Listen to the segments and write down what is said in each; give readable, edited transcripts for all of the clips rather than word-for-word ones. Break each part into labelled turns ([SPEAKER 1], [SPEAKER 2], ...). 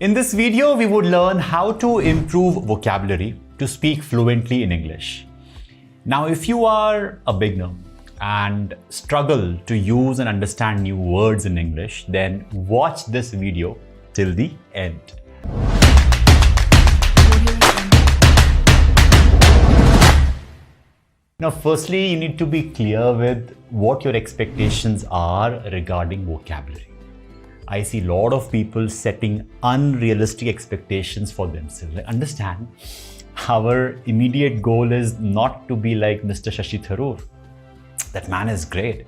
[SPEAKER 1] In this video, we would learn how to improve vocabulary to speak fluently in English. Now, if you are a beginner and struggle to use and understand new words in English, then watch this video till the end. Now, firstly, you need to be clear with what your expectations are regarding vocabulary. I see a lot of people setting unrealistic expectations for themselves. Like, understand, our immediate goal is not to be like Mr. Shashi Tharoor. That man is great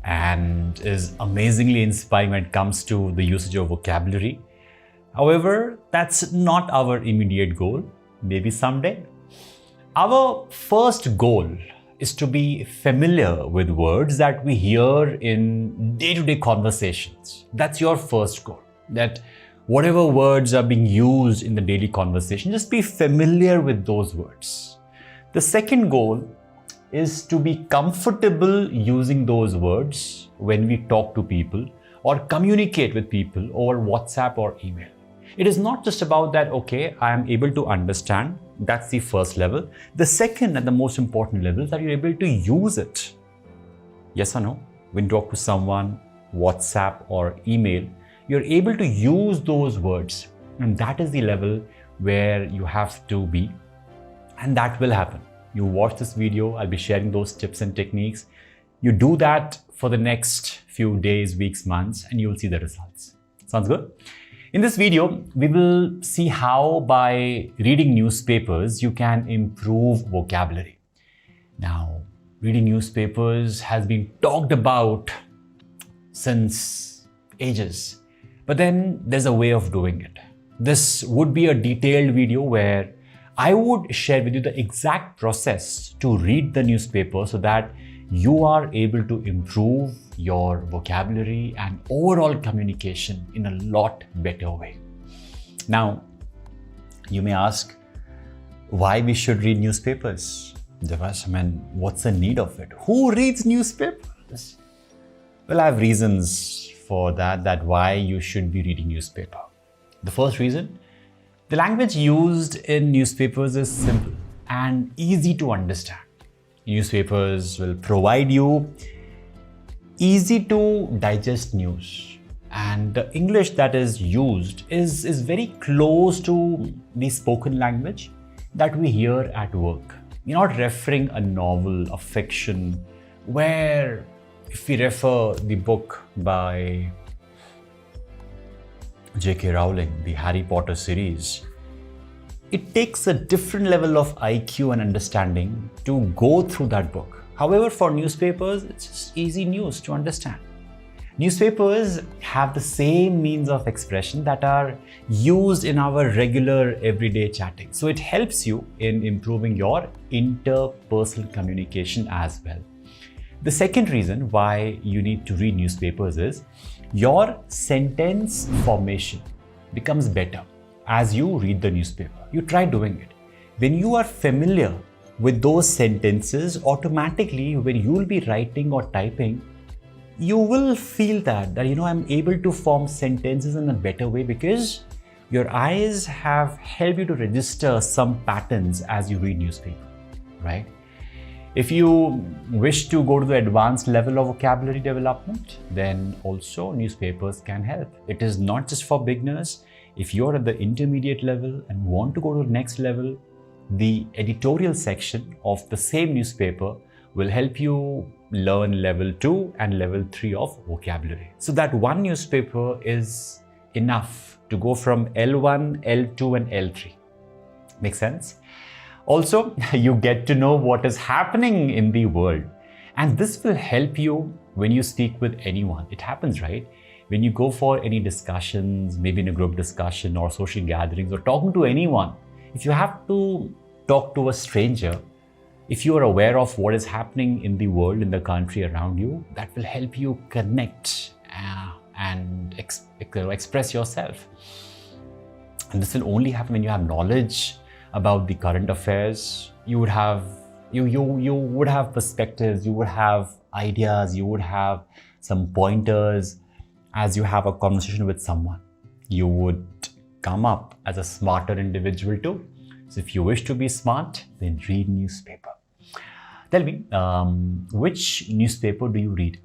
[SPEAKER 1] and is amazingly inspiring when it comes to the usage of vocabulary. However, that's not our immediate goal. Maybe someday. Our first goal is to be familiar with words that we hear in day-to-day conversations. That's your first goal. That whatever words are being used in the daily conversation, just be familiar with those words. The second goal is to be comfortable using those words when we talk to people or communicate with people over WhatsApp or email. It is not just about that, okay, I am able to understand. That's the first level. The second and the most important level is that you're able to use it. Yes or no? When you talk to someone, WhatsApp or email, you're able to use those words. And that is the level where you have to be. And that will happen. You watch this video, I'll be sharing those tips and techniques. You do that for the next few days, weeks, months, and you'll see the results. Sounds good? In this video, we will see how by reading newspapers, you can improve vocabulary. Now, reading newspapers has been talked about since ages, but then there's a way of doing it. This would be a detailed video where I would share with you the exact process to read the newspaper so that you are able to improve your vocabulary and overall communication in a lot better way. Now, you may ask why we should read newspapers. Divas, what's the need of it? Who reads newspapers? Well, I have reasons for that why you should be reading newspaper. The first reason, the language used in newspapers is simple and easy to understand. Newspapers will provide you easy to digest news, and the English that is used is very close to the spoken language that we hear at work. You're not referring a novel, a fiction, where if we refer the book by J.K. Rowling, the Harry Potter series, it takes a different level of IQ and understanding to go through that book. However, for newspapers, it's just easy news to understand. Newspapers have the same means of expression that are used in our regular everyday chatting. So it helps you in improving your interpersonal communication as well. The second reason why you need to read newspapers is your sentence formation becomes better as you read the newspaper. You try doing it. When you are familiar with those sentences, automatically when you will be writing or typing, you will feel that I'm able to form sentences in a better way because your eyes have helped you to register some patterns as you read newspaper, right? If you wish to go to the advanced level of vocabulary development, then also newspapers can help. It is not just for beginners. If you're at the intermediate level and want to go to the next level, the editorial section of the same newspaper will help you learn level 2 and level 3 of vocabulary. So that one newspaper is enough to go from L1, L2 and L3. Make sense? Also, you get to know what is happening in the world. And this will help you when you speak with anyone. It happens, right? When you go for any discussions, maybe in a group discussion or social gatherings or talking to anyone, if you have to talk to a stranger, if you are aware of what is happening in the world, in the country around you, that will help you connect and express yourself. And this will only happen when you have knowledge about the current affairs. You would have perspectives, you would have ideas, you would have some pointers as you have a conversation with someone. You would come up as a smarter individual too. So if you wish to be smart, then read newspaper. Tell me, which newspaper do you read?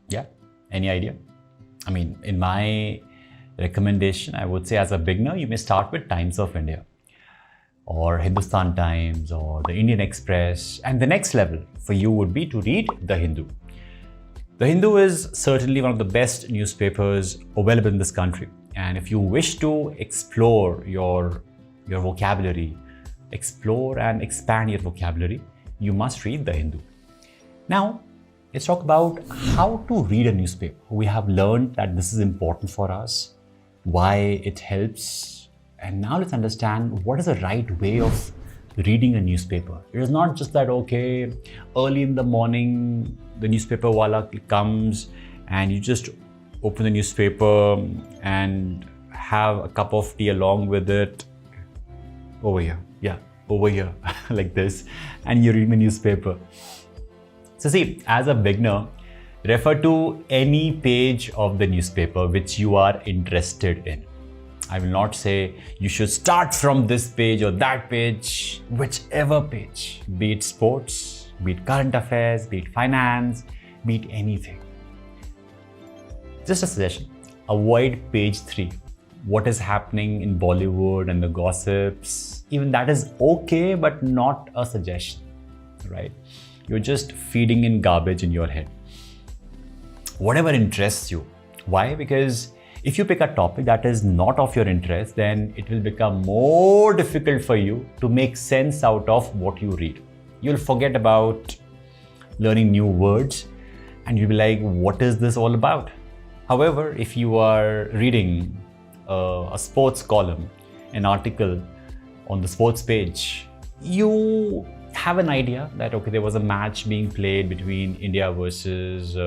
[SPEAKER 1] Yeah, any idea? I mean, in my recommendation, I would say as a beginner, you may start with Times of India or Hindustan Times or the Indian Express. And the next level for you would be to read The Hindu. The Hindu is certainly one of the best newspapers available in this country. And if you wish to explore your vocabulary, explore and expand your vocabulary, you must read The Hindu. Now, let's talk about how to read a newspaper. We have learned that this is important for us, why it helps, and now let's understand what is the right way of reading a newspaper. It is not just that, okay, early in the morning, the newspaper wala comes and you just open the newspaper and have a cup of tea along with it. Over here, yeah, over here, like this, and you read the newspaper. So see, as a beginner, refer to any page of the newspaper which you are interested in. I will not say you should start from this page or that page, whichever page, be it sports, be it current affairs, be it finance, be it anything. Just a suggestion, avoid page 3. What is happening in Bollywood and the gossips, even that is okay, but not a suggestion, right? You're just feeding in garbage in your head. Whatever interests you. Why? Because if you pick a topic that is not of your interest, then it will become more difficult for you to make sense out of what you read. You'll forget about learning new words and you'll be like, what is this all about? However, if you are reading a sports column, an article on the sports page, you have an idea that, okay, there was a match being played between India versus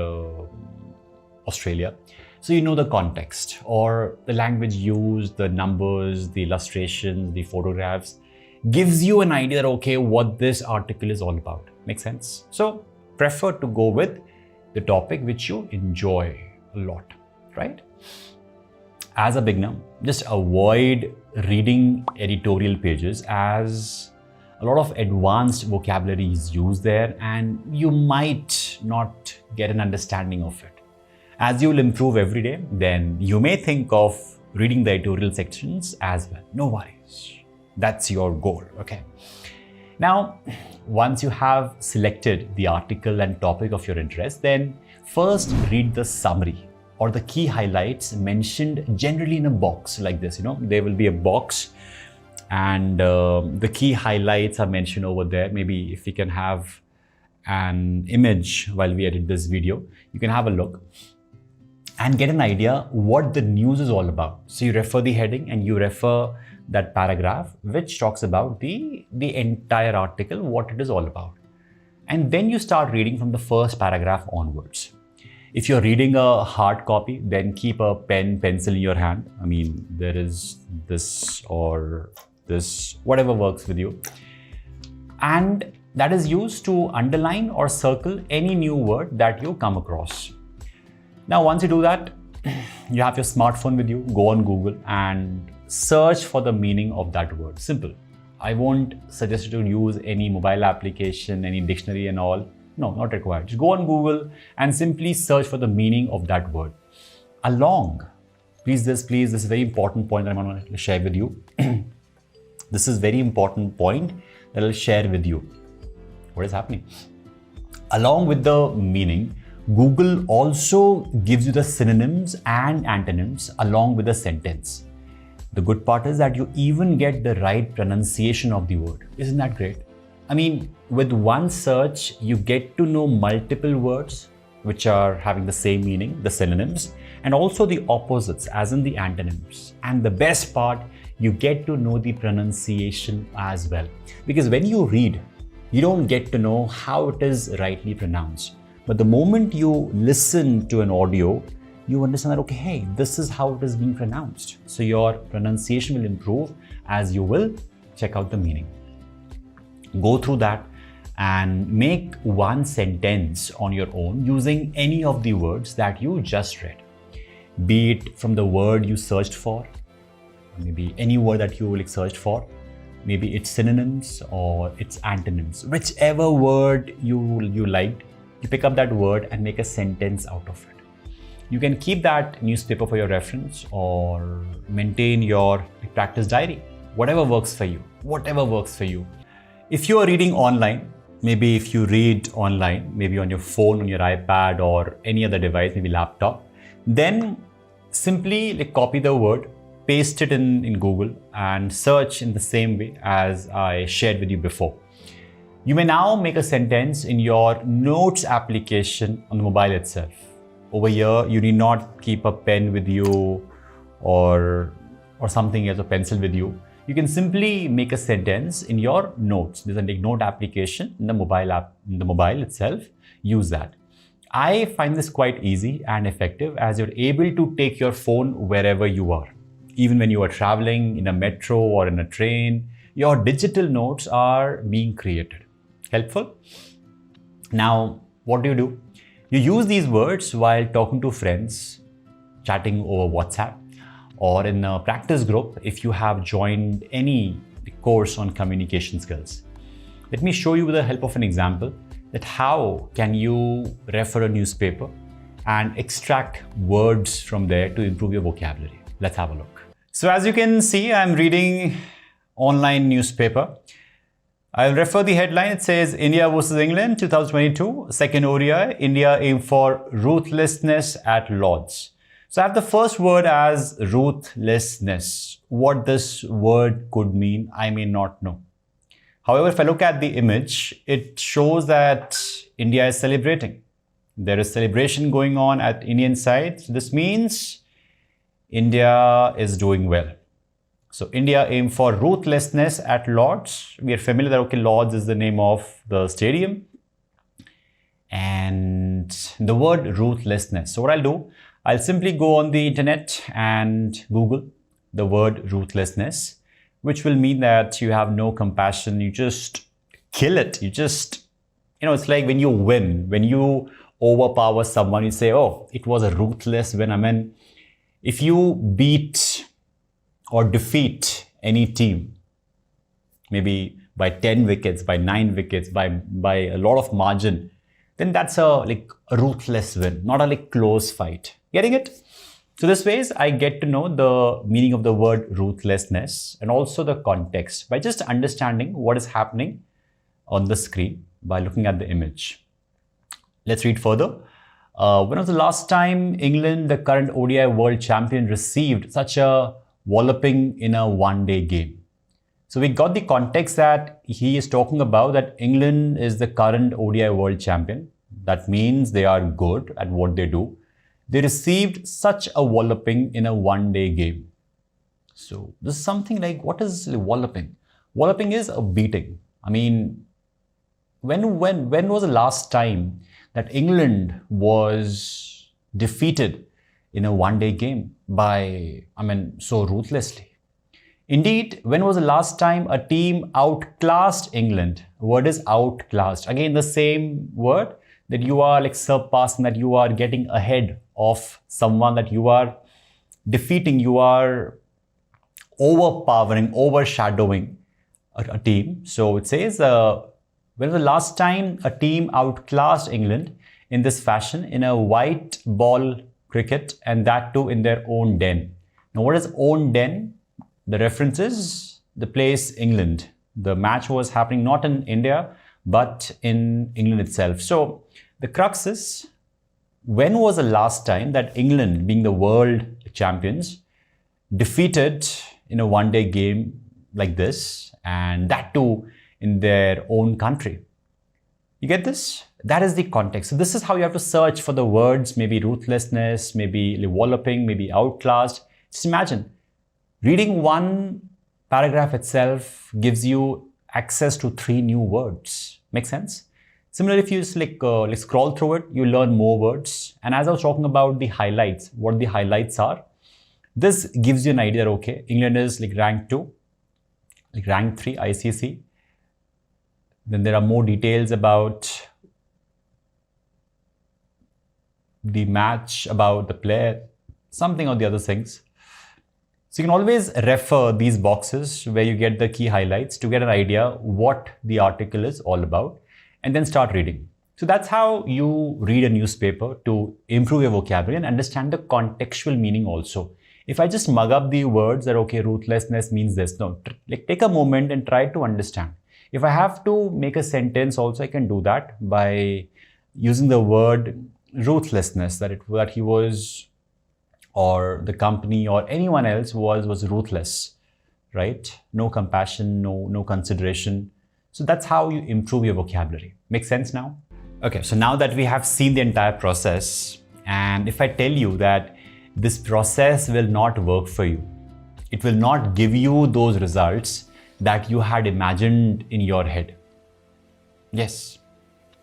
[SPEAKER 1] Australia. So you know the context or the language used, the numbers, the illustrations, the photographs gives you an idea that, okay, what this article is all about. Make sense? So prefer to go with the topic which you enjoy a lot, right? As a beginner, just avoid reading editorial pages as a lot of advanced vocabulary is used there and you might not get an understanding of it. As you will improve every day, then you may think of reading the editorial sections as well. No worries. That's your goal, okay? Now, once you have selected the article and topic of your interest, then first read the summary or the key highlights mentioned generally in a box like this. There will be a box and the key highlights are mentioned over there. Maybe if we can have an image while we edit this video, you can have a look and get an idea what the news is all about. So you refer the heading and you refer that paragraph which talks about the entire article, what it is all about. And then you start reading from the first paragraph onwards. If you're reading a hard copy, then keep a pen, pencil in your hand. I mean, there is this or this, whatever works with you. And that is used to underline or circle any new word that you come across. Now, once you do that, you have your smartphone with you, go on Google and search for the meaning of that word. Simple. I won't suggest you to use any mobile application, any dictionary and all. No, not required. Just go on Google and simply search for the meaning of that word. Along, please, this is a very important point that I'm going to share with you. This is very important point that I'll share with you. What is happening? Along with the meaning, Google also gives you the synonyms and antonyms along with the sentence. The good part is that you even get the right pronunciation of the word. Isn't that great? I mean, with one search, you get to know multiple words which are having the same meaning, the synonyms, and also the opposites, as in the antonyms. And the best part, you get to know the pronunciation as well. Because when you read, you don't get to know how it is rightly pronounced. But the moment you listen to an audio, you understand that, okay, hey, this is how it is being pronounced. So your pronunciation will improve as you will check out the meaning. Go through that and make one sentence on your own using any of the words that you just read. be it from the word you searched for, maybe any word that you searched for, maybe it's synonyms or it's antonyms, whichever word you liked, you pick up that word and make a sentence out of it. You can keep that newspaper for your reference or maintain your practice diary, whatever works for you, If you are reading online, maybe if you read online, maybe on your phone, on your iPad or any other device, maybe laptop, then simply copy the word, paste it in Google and search in the same way as I shared with you before. You may now make a sentence in your notes application on the mobile itself. Over here, you need not keep a pen with you or something else, a pencil with you. You can simply make a sentence in your notes. There's a note application in the mobile itself. Use that. I find this quite easy and effective as you're able to take your phone wherever you are. Even when you are traveling in a metro or in a train, your digital notes are being created. Helpful? Now, what do? You use these words while talking to friends, chatting over WhatsApp, or in a practice group if you have joined any course on communication skills. Let me show you with the help of an example that how can you refer a newspaper and extract words from there to improve your vocabulary. Let's have a look. So as you can see, I'm reading online newspaper. I'll refer the headline. It says India versus England 2022, second ODI, India aim for ruthlessness at Lord's. So I have the first word as ruthlessness. What this word could mean, I may not know. However, if I look at the image, it shows that India is celebrating. There is celebration going on at Indian side. So this means India is doing well. So India aim for ruthlessness at Lord's. We are familiar that, Lord's is the name of the stadium. And the word ruthlessness. So what I'll do, I'll simply go on the internet and Google the word ruthlessness, which will mean that you have no compassion. You just kill it. You just, it's like when you win, when you overpower someone, you say, oh, it was a ruthless win. I mean, if you beat or defeat any team, maybe by 10 wickets, by 9 wickets, by a lot of margin, then that's a ruthless win, not a close fight. Getting it? So this ways I get to know the meaning of the word ruthlessness and also the context by just understanding what is happening on the screen by looking at the image. Let's read further. When was the last time England, the current ODI world champion, received such a walloping in a one-day game? So we got the context that he is talking about that England is the current ODI world champion. That means they are good at what they do. They received such a walloping in a one-day game. So this is something like, what is walloping? Walloping is a beating. I mean, when was the last time that England was defeated in a one-day game by, so ruthlessly? Indeed, when was the last time a team outclassed England? The word is outclassed. Again, the same word that you are surpassing, that you are getting ahead of someone, that you are defeating, you are overpowering, overshadowing a team. So it says, when was the last time a team outclassed England in this fashion in a white ball cricket, and that too in their own den? Now, what is own den? The reference is the place England. The match was happening not in India, but in England itself. So the crux is, when was the last time that England, being the world champions, defeated in a one-day game like this, and that too in their own country? You get this? That is the context. So this is how you have to search for the words, maybe ruthlessness, maybe walloping, maybe outclassed. Just imagine, reading one paragraph itself gives you access to 3 new words. Make sense? Similarly, if you just scroll through it, you learn more words. And as I was talking about the highlights, what the highlights are, this gives you an idea that, okay, England is rank 2, rank 3 ICC. Then there are more details about the match, about the players, something or the other things. So you can always refer these boxes where you get the key highlights to get an idea what the article is all about, and then start reading. So that's how you read a newspaper, to improve your vocabulary and understand the contextual meaning also. If I just mug up the words that, okay, ruthlessness means this, no, like take a moment and try to understand. If I have to make a sentence also, I can do that by using the word ruthlessness, that he was, or the company or anyone else was ruthless, right? No compassion, no consideration. So that's how you improve your vocabulary. Make sense now? Okay, so now that we have seen the entire process, and if I tell you that this process will not work for you, it will not give you those results that you had imagined in your head. Yes,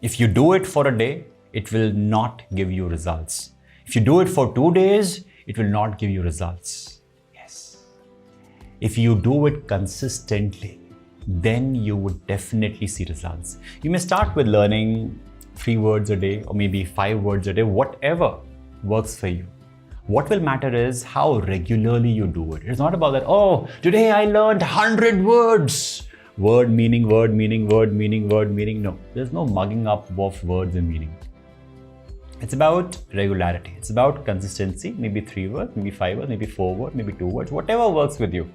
[SPEAKER 1] if you do it for a day, it will not give you results. If you do it for 2 days, it will not give you results. Yes. If you do it consistently, then you would definitely see results. You may start with learning 3 words a day or maybe 5 words a day, whatever works for you. What will matter is how regularly you do it. It's not about that, oh, today I learned 100 words. Word meaning, word meaning, word meaning, word meaning. No, there's no mugging up of words and meaning. It's about regularity. It's about consistency. Maybe 3 words, maybe 5 words, maybe 4 words, maybe 2 words, whatever works with you.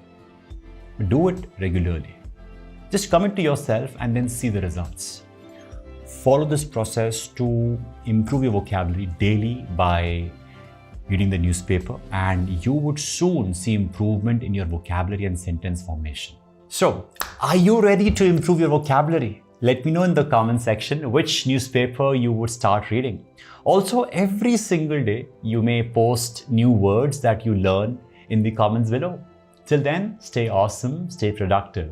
[SPEAKER 1] Do it regularly. Just commit to yourself and then see the results. Follow this process to improve your vocabulary daily by reading the newspaper, and you would soon see improvement in your vocabulary and sentence formation. So, are you ready to improve your vocabulary? Let me know in the comment section which newspaper you would start reading. Also, every single day, you may post new words that you learn in the comments below. Till then, stay awesome, stay productive.